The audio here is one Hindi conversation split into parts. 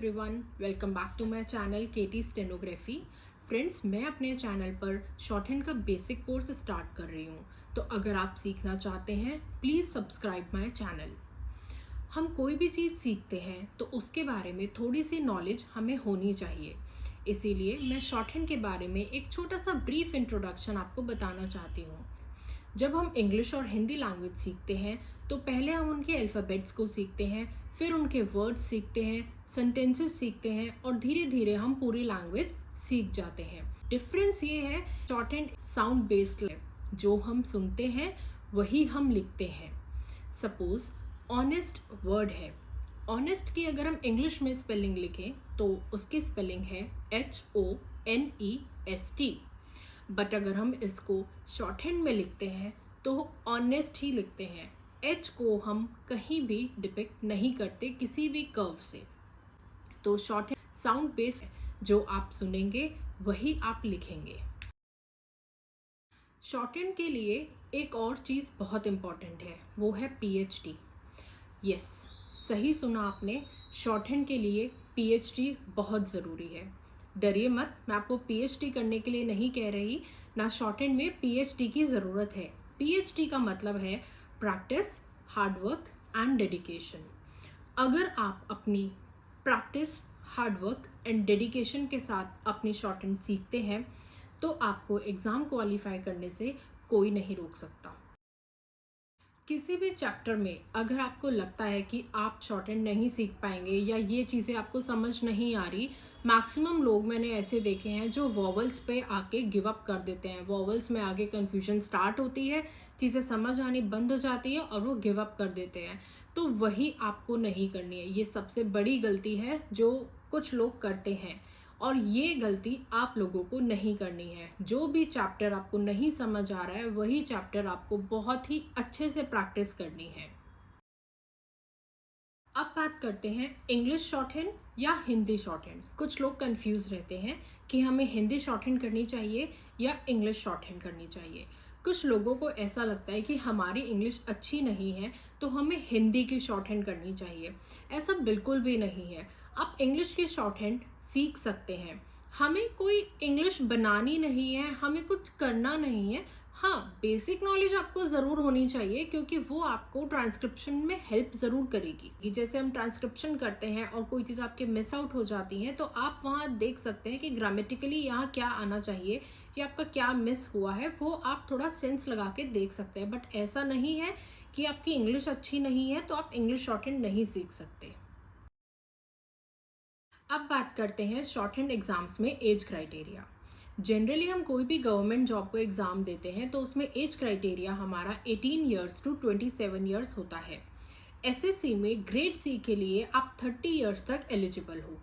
Everyone, welcome back to my channel KT stenography. Friends, मैं अपने चैनल पर शॉर्ट हैंड का बेसिक कोर्स स्टार्ट कर रही हूँ, तो अगर आप सीखना चाहते हैं प्लीज़ सब्सक्राइब माय चैनल। हम कोई भी चीज़ सीखते हैं तो उसके बारे में थोड़ी सी नॉलेज हमें होनी चाहिए, इसीलिए मैं शॉर्ट हैंड के बारे में एक छोटा सा ब्रीफ इंट्रोडक्शन आपको बताना चाहती हूँ। जब हम इंग्लिश और हिंदी लैंग्वेज सीखते हैं तो पहले हम उनके अल्फ़ाबेट्स को सीखते हैं, फिर उनके वर्ड्स सीखते हैं, सेंटेंसेस सीखते हैं और धीरे धीरे हम पूरी लैंग्वेज सीख जाते हैं। डिफरेंस ये है, शॉर्ट एंड साउंड बेस्ड है, जो हम सुनते हैं वही हम लिखते हैं। सपोज ऑनेस्ट वर्ड है, ऑनेस्ट की अगर हम इंग्लिश में स्पेलिंग लिखें तो उसकी स्पेलिंग है HONEST, बट अगर हम इसको शॉर्ट हैंड में लिखते हैं तो ऑनेस्ट ही लिखते हैं। एच को हम कहीं भी डिपिक्ट नहीं करते किसी भी कर्व से। तो शॉर्ट हैंड साउंड बेस्ड है, जो आप सुनेंगे वही आप लिखेंगे। शॉर्ट हैंड के लिए एक और चीज़ बहुत इम्पॉर्टेंट है, वो है PhD। यस, सही सुना आपने, शॉर्ट हैंड के लिए PhD बहुत ज़रूरी है। डरिए मत, मैं आपको PhD करने के लिए नहीं कह रही, ना शॉर्ट हैंड में PhD की ज़रूरत है। PhD का मतलब है प्रैक्टिस, हार्डवर्क एंड डेडिकेशन। अगर आप अपनी प्रैक्टिस, हार्डवर्क एंड डेडिकेशन के साथ अपनी शॉर्ट हैंड सीखते हैं तो आपको एग्ज़ाम क्वालिफाई करने से कोई नहीं रोक सकता। किसी भी चैप्टर में अगर आपको लगता है कि आप शॉर्ट हैंड नहीं सीख पाएंगे या ये चीज़ें आपको समझ नहीं आ रही, मैक्सिमम लोग मैंने ऐसे देखे हैं जो वॉवल्स पे आके गिव अप कर देते हैं। वॉवल्स में आगे कन्फ्यूजन स्टार्ट होती है, चीज़ें समझ आनी बंद हो जाती है और वो गिव अप कर देते हैं। तो वही आपको नहीं करनी है। ये सबसे बड़ी गलती है जो कुछ लोग करते हैं, और ये गलती आप लोगों को नहीं करनी है। जो भी चैप्टर आपको नहीं समझ आ रहा है वही चैप्टर आपको बहुत ही अच्छे से प्रैक्टिस करनी है। अब बात करते हैं इंग्लिश शॉर्ट हैंड या हिंदी शॉर्ट हैंड। कुछ लोग कंफ्यूज रहते हैं कि हमें हिंदी शॉर्ट हैंड करनी चाहिए या इंग्लिश शॉर्ट हैंड करनी चाहिए। कुछ लोगों को ऐसा लगता है कि हमारी इंग्लिश अच्छी नहीं है तो हमें हिंदी की शॉर्ट हैंड करनी चाहिए। ऐसा बिल्कुल भी नहीं है। आप इंग्लिश की शॉर्ट हैंड सीख सकते हैं। हमें कोई इंग्लिश बनानी नहीं है, हमें कुछ करना नहीं है। हाँ, बेसिक नॉलेज आपको ज़रूर होनी चाहिए, क्योंकि वो आपको ट्रांसक्रिप्शन में हेल्प ज़रूर करेगी। जैसे हम ट्रांसक्रिप्शन करते हैं और कोई चीज़ आपके मिस आउट हो जाती है तो आप वहाँ देख सकते हैं कि ग्रामेटिकली यहाँ क्या आना चाहिए या आपका क्या मिस हुआ है, वो आप थोड़ा सेंस लगा के देख सकते हैं। बट ऐसा नहीं है कि आपकी इंग्लिश अच्छी नहीं है तो आप इंग्लिश शॉर्ट हैंड नहीं सीख सकते। अब बात करते हैं शॉर्ट हैंड एग्जाम्स में एज क्राइटेरिया। जनरली हम कोई भी गवर्नमेंट जॉब को एग्ज़ाम देते हैं तो उसमें एज क्राइटेरिया हमारा 18 ईयर्स टू 27 ईयर्स होता है। एसएससी में ग्रेड सी के लिए आप 30 ईयर्स तक एलिजिबल हो,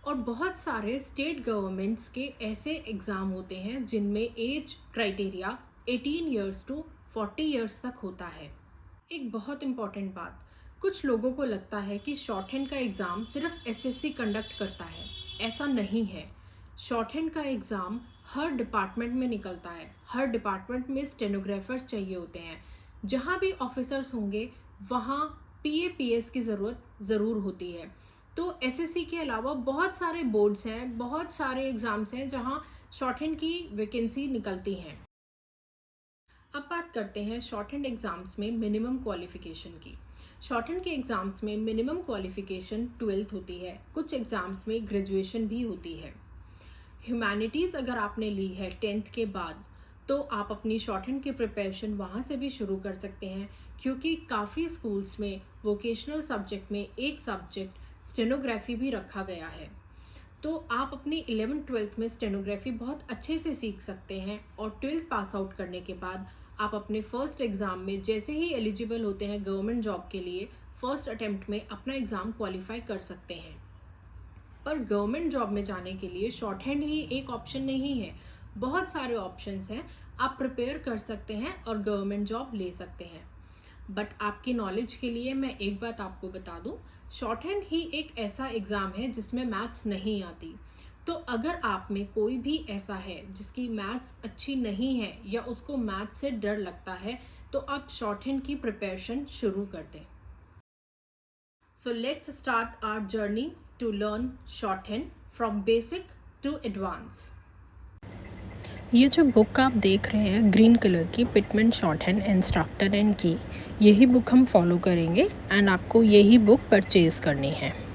और बहुत सारे स्टेट गवर्नमेंट्स के ऐसे एग्ज़ाम होते हैं जिनमें age criteria 18 years to 40 years तक होता है। एक बहुत इम्पॉर्टेंट बात, कुछ लोगों को लगता है कि शॉर्ट हैंड का एग्ज़ाम सिर्फ एसएससी कंडक्ट करता है। ऐसा नहीं है। शॉर्ट हैंड का एग्ज़ाम हर डिपार्टमेंट में निकलता है। हर डिपार्टमेंट में स्टेनोग्राफर्स चाहिए होते हैं। जहाँ भी ऑफिसर्स होंगे वहाँ PAPS की ज़रूरत ज़रूर होती है। तो एसएससी के अलावा बहुत सारे बोर्ड्स हैं, बहुत सारे एग्ज़ाम्स हैं जहाँ शॉर्ट हैंड की वैकेंसी निकलती हैं। अब बात करते हैं शॉर्ट हैंड एग्ज़ाम्स में मिनिमम क्वालिफ़िकेशन की। शॉर्ट हैंड के एग्ज़ाम्स में मिनिमम क्वालिफ़िकेशन 12th होती है। कुछ एग्ज़ाम्स में ग्रेजुएशन भी होती है। ह्यूमैनिटीज़ अगर आपने ली है 10th के बाद तो आप अपनी शॉर्ट हैंड की प्रिपरेशन वहाँ से भी शुरू कर सकते हैं, क्योंकि काफ़ी स्कूल्स में वोकेशनल सब्जेक्ट में एक सब्जेक्ट स्टेनोग्राफी भी रखा गया है। तो आप अपनी 11th-12th में स्टेनोग्राफी बहुत अच्छे से सीख सकते हैं, और 12th पास आउट करने के बाद आप अपने फर्स्ट एग्ज़ाम में जैसे ही एलिजिबल होते हैं गवर्नमेंट जॉब के लिए, फर्स्ट अटेम्प्ट में अपना एग्ज़ाम क्वालिफाई कर सकते हैं। पर गवर्नमेंट जॉब में जाने के लिए शॉर्ट हैंड ही एक ऑप्शन नहीं है, बहुत सारे ऑप्शंस हैं। आप प्रिपेयर कर सकते हैं और गवर्नमेंट जॉब ले सकते हैं। बट आपकी नॉलेज के लिए मैं एक बात आपको बता दूं, शॉर्ट हैंड ही एक ऐसा एग्ज़ाम है जिसमें मैथ्स नहीं आती। तो अगर आप में कोई भी ऐसा है जिसकी मैथ्स अच्छी नहीं है या उसको मैथ्स से डर लगता है, तो आप शॉर्ट हैंड की प्रिपरेशन शुरू कर दें। So let's start our journey to learn shorthand from basic to advanced. ये जो बुक आप देख रहे हैं ग्रीन कलर की, पिटमैन शॉर्टहैंड इंस्ट्रक्टर एंड की, यही बुक हम फॉलो करेंगे एंड आपको यही बुक परचेज़ करनी है।